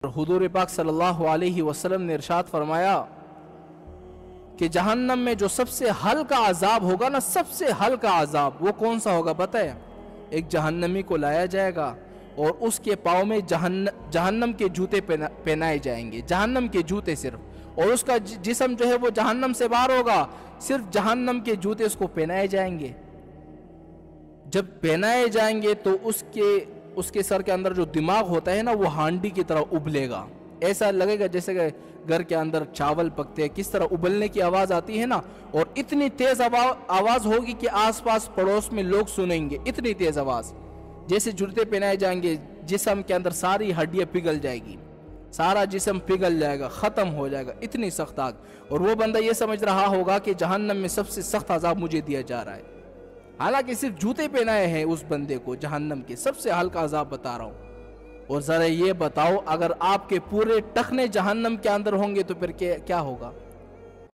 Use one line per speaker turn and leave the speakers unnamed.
हुजूर पाक सल्लल्लाहु अलैहि वसल्लम ने इरशाद फरमाया कि जहन्नम में जो सबसे हल्का अजाब होगा ना, सबसे हल्का अजाब, वो कौन सा होगा पता है? एक जहन्नमी को लाया जाएगा और उसके पाँव में जहन्नम के जूते पहनाए जाएंगे, जहन्नम के जूते सिर्फ, और उसका जिस्म जो है वो जहन्नम से बाहर होगा, सिर्फ जहन्नम के जूते उसको पहनाए जाएंगे। जब पहनाए जाएंगे तो उसके सर के अंदर जो दिमाग होता है ना, वो हांडी की तरह उबलेगा। ऐसा लगेगा जैसे कि घर के अंदर चावल पकते हैं, किस तरह उबलने की आवाज़ आती है ना, और इतनी तेज़ आवाज़ होगी कि आसपास पड़ोस में लोग सुनेंगे, इतनी तेज़ आवाज़। जैसे जूते पहनाए जाएंगे, जिस्म के अंदर सारी हड्डियाँ पिघल जाएगी, सारा जिस्म पिघल जाएगा, ख़त्म हो जाएगा, इतनी सख्त आग। और वो बंदा ये समझ रहा होगा कि जहन्नम में सबसे सख्त अजाब मुझे दिया जा रहा है, हालांकि सिर्फ जूते पहनाए हैं उस बंदे को, जहन्नम के सबसे हल्का अजाब बता रहा हूँ। और ज़रा ये बताओ, अगर आपके पूरे टखने जहन्नम के अंदर होंगे तो फिर क्या होगा?